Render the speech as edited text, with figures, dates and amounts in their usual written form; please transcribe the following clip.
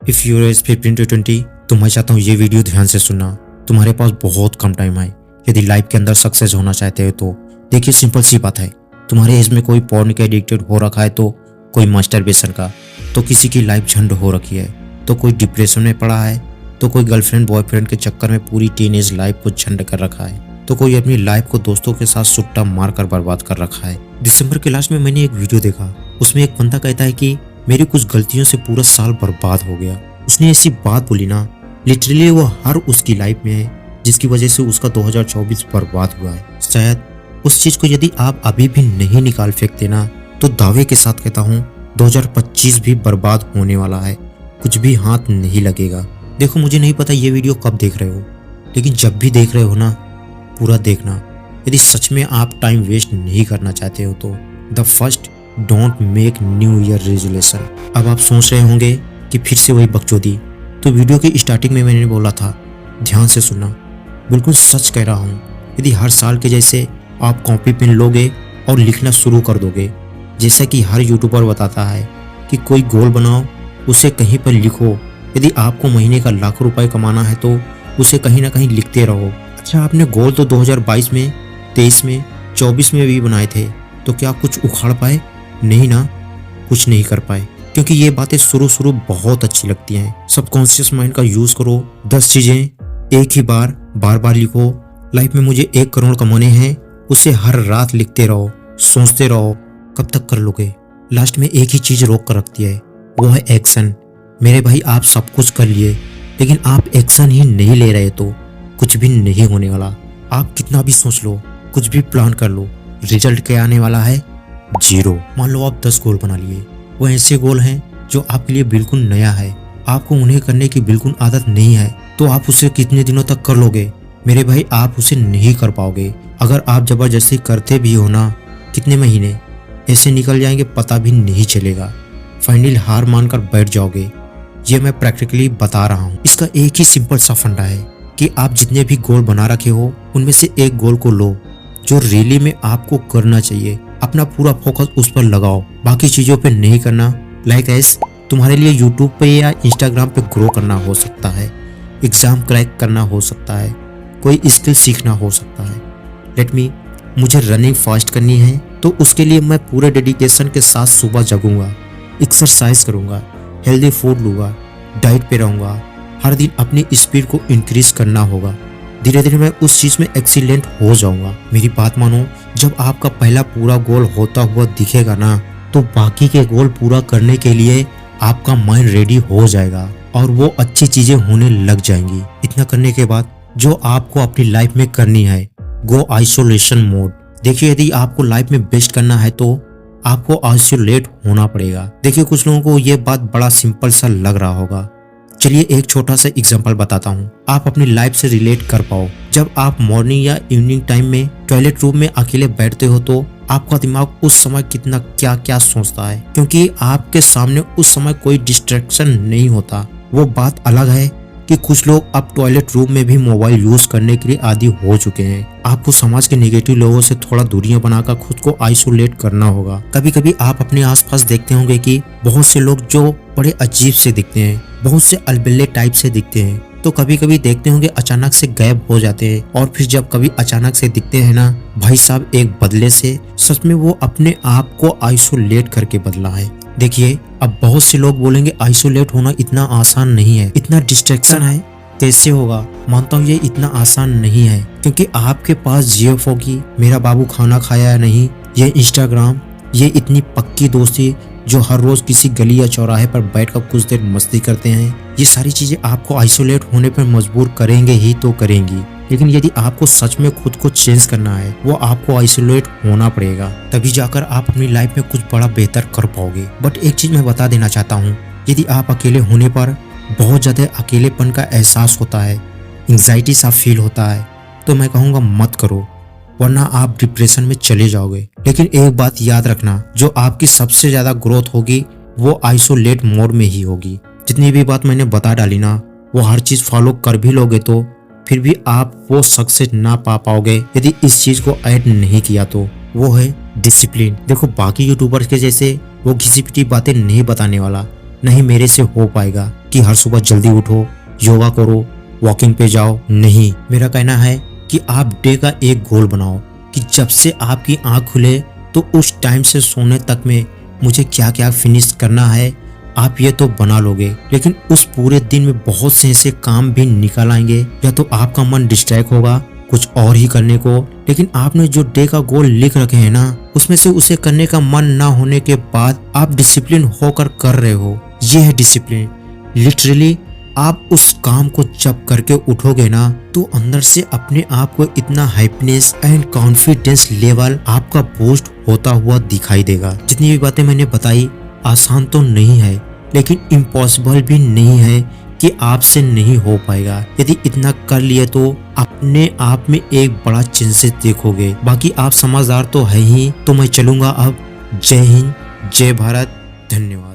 If your as 15 to 20 तो मैं चाहता हूँ ये वीडियो ध्यान से सुनना। तुम्हारे पास बहुत कम टाइम है। यदि लाइफ के अंदर सक्सेस होना चाहते हो तो देखिए, सिंपल सी बात है। तुम्हारे एज में कोई पॉर्न के एडिक्टेड हो रखा है, तो कोई मास्टरबेशन का, तो किसी की लाइफ झंड हो रखी है, तो कोई डिप्रेशन में पड़ा है, तो कोई गर्लफ्रेंड बॉयफ्रेंड के चक्कर में पूरी टीनेज लाइफ को झंड कर रखा है, तो कोई अपनी लाइफ को दोस्तों के साथ सुट्टा मार कर बर्बाद कर रखा है। दिसंबर के लास्ट में मैंने एक वीडियो देखा, उसमें एक बंदा कहता है कि मेरी कुछ गलतियों से पूरा साल बर्बाद हो गया। उसने ऐसी बात बोली ना, लिटरली वो हर उसकी लाइफ में है जिसकी वजह से उसका 2024 बर्बाद हुआ है। शायद उस चीज को यदि आप अभी भी नहीं निकाल फेंकते ना, तो दावे के साथ कहता हूँ 2025 भी बर्बाद होने वाला है, कुछ भी हाथ नहीं लगेगा। देखो, मुझे नहीं पता ये वीडियो कब देख रहे हो, लेकिन जब भी देख रहे हो ना, पूरा देखना। यदि सच में आप टाइम वेस्ट नहीं करना चाहते हो तो the first, don't make new year resolution. अब आप सोच रहे होंगे कि फिर से वही बकचोदी, तो वीडियो की स्टार्टिंग में मैंने बोला था, ध्यान से सुनना, बिल्कुल सच कह रहा हूँ। यदि हर साल के जैसे आप कॉपी पेन लोगे और लिखना शुरू कर दोगे, जैसा कि हर यूट्यूबर बताता है कि कोई गोल बनाओ, उसे कहीं पर लिखो। यदि आपको महीने का लाख रुपए कमाना है तो उसे कहीं ना कहीं लिखते रहो। अच्छा, आपने गोल तो 2022 में, 23 में, 24 में भी बनाए थे, तो क्या कुछ उखाड़ पाए? नहीं ना, कुछ नहीं कर पाए, क्योंकि ये बातें शुरू बहुत अच्छी लगती हैं। सबकॉन्शियस माइंड का यूज करो। 10 चीजें एक ही बार बार लिखो। लाइफ में मुझे 1 करोड़ कमाने हैं, उसे हर रात लिखते रहो, सोचते रहो। कब तक कर लोगे? लास्ट में एक ही चीज रोक कर रखती है, वो है एक्शन। मेरे भाई, आप सब कुछ कर लिए, लेकिन आप एक्शन ही नहीं ले रहे तो कुछ भी नहीं होने वाला। आप कितना भी सोच लो, कुछ भी प्लान कर लो, रिजल्ट क्या आने वाला है? 0। मान लो आप 10 गोल बना लिए, वो ऐसे गोल हैं जो आपके लिए बिल्कुल नया है, आपको उन्हें करने की बिल्कुल आदत नहीं है, तो आप उसे कितने दिनों तक कर लोगे? मेरे भाई, आप उसे नहीं कर पाओगे। अगर आप जबरदस्ती करते भी हो ना, कितने महीने ऐसे निकल जाएंगे पता भी नहीं चलेगा। फाइनली हार मानकर बैठ जाओगे। ये मैं प्रैक्टिकली बता रहा हूँ। इसका एक ही सिंपल सा फंडा है कि आप जितने भी गोल बना रखे हो, उनमें से एक गोल को लो जो रियली में आपको करना चाहिए। अपना पूरा फोकस उस पर लगाओ, बाकी चीजों पे नहीं करना। लाइक एस तुम्हारे लिए यूट्यूब पे या इंस्टाग्राम पे ग्रो करना हो सकता है, एग्जाम क्रैक करना हो सकता है, कोई स्किल सीखना हो सकता है। लेट मी, मुझे रनिंग फास्ट करनी है, तो उसके लिए मैं पूरे डेडिकेशन के साथ सुबह जगूंगा, एक्सरसाइज करूंगा, हेल्दी फूड लूंगा, डाइट पे रहूंगा। हर दिन अपनी स्पीड को इंक्रीज करना होगा। धीरे धीरे मैं उस चीज में एक्सीलेंट हो जाऊंगा। मेरी बात मानो, जब आपका पहला पूरा गोल होता हुआ दिखेगा ना, तो बाकी के गोल पूरा करने के लिए आपका माइंड रेडी हो जाएगा और वो अच्छी चीजें होने लग जाएंगी। इतना करने के बाद जो आपको अपनी लाइफ में करनी है, गो आइसोलेशन मोड। देखिए, यदि आपको लाइफ में बेस्ट करना है तो आपको आइसोलेट होना पड़ेगा। देखिए, कुछ लोगों को ये बात बड़ा सिंपल सा लग रहा होगा। चलिए एक छोटा सा एग्जांपल बताता हूँ, आप अपनी लाइफ से रिलेट कर पाओ। जब आप मॉर्निंग या इवनिंग टाइम में टॉयलेट रूम में अकेले बैठते हो, तो आपका दिमाग उस समय कितना क्या क्या सोचता है, क्योंकि आपके सामने उस समय कोई डिस्ट्रैक्शन नहीं होता। वो बात अलग है कि कुछ लोग अब टॉयलेट रूम में भी मोबाइल यूज करने के लिए आदी हो चुके हैं। आपको समाज के नेगेटिव लोगों से थोड़ा दूरियां बनाकर खुद को आइसोलेट करना होगा। कभी कभी आप अपने आसपास देखते होंगे कि बहुत से लोग जो बड़े अजीब से दिखते हैं, बहुत से अलबेले टाइप से दिखते हैं, तो कभी कभी देखते होंगे अचानक से गायब हो जाते हैं। और फिर जब कभी अचानक से दिखते हैं ना, भाई साहब, एक बदले से सच में वो अपने आप को आइसोलेट करके बदला है। देखिए, अब बहुत से लोग बोलेंगे आइसोलेट होना इतना आसान नहीं है, इतना डिस्ट्रैक्शन है, कैसे होगा? मानता हूँ ये इतना आसान नहीं है, क्योंकि आपके पास जीएफ होगी, मेरा बाबू खाना खाया या नहीं, ये इंस्टाग्राम, ये इतनी पक्की दोस्ती जो हर रोज किसी गली या चौराहे पर बैठकर कुछ देर मस्ती करते हैं, ये सारी चीजें आपको आइसोलेट होने पर मजबूर करेंगे ही तो करेंगी। लेकिन यदि आपको सच में खुद को चेंज करना है, वो आपको आइसोलेट होना पड़ेगा, तभी जाकर आप अपनी लाइफ में कुछ बड़ा बेहतर कर पाओगे। बट एक चीज मैं बता देना चाहता हूँ, यदि आप अकेले होने पर बहुत ज्यादा अकेलेपन का एहसास होता है, एंग्जाइटी सा फील होता है, तो मैं कहूँगा मत करो, वरना आप डिप्रेशन में चले जाओगे। लेकिन एक बात याद रखना, जो आपकी सबसे ज्यादा ग्रोथ होगी वो आइसोलेट मोड में ही होगी। जितनी भी बात मैंने बता डाली ना, वो हर चीज फॉलो कर भी लोगे तो फिर भी आप वो सक्सेस ना पा पाओगे यदि इस चीज को ऐड नहीं किया तो। वो है डिसिप्लिन। देखो, बाकी यूट्यूबर्स के जैसे वो घिसी पिटी बातें नहीं बताने वाला, नहीं मेरे से हो पाएगा कि हर सुबह जल्दी उठो, योगा करो, वॉकिंग पे जाओ। नहीं, मेरा कहना है कि आप डे का एक गोल बनाओ कि जब से आपकी आंख खुले तो उस टाइम से सोने तक में मुझे क्या क्या फिनिश करना है। आप ये तो बना लोगे, लेकिन उस पूरे दिन में बहुत से ऐसे काम भी निकल आएंगे, या तो आपका मन डिस्ट्रैक्ट होगा कुछ और ही करने को। लेकिन आपने जो डे का गोल लिख रखे हैं ना, उसमें से उसे करने का मन ना होने के बाद आप डिसिप्लिन होकर कर रहे हो। ये है डिसिप्लिन। लिटरली आप उस काम को जब करके उठोगे ना, तो अंदर से अपने आप को इतना हैप्पीनेस एंड कॉन्फिडेंस लेवल आपका बूस्ट होता हुआ दिखाई देगा। जितनी भी बातें मैंने बताई आसान तो नहीं है, लेकिन इम्पॉसिबल भी नहीं है कि आपसे नहीं हो पाएगा। यदि इतना कर लिए तो अपने आप में एक बड़ा चेंजेस देखोगे। बाकी आप समझदार तो है ही। तो मैं चलूंगा अब। जय हिंद, जय भारत, धन्यवाद।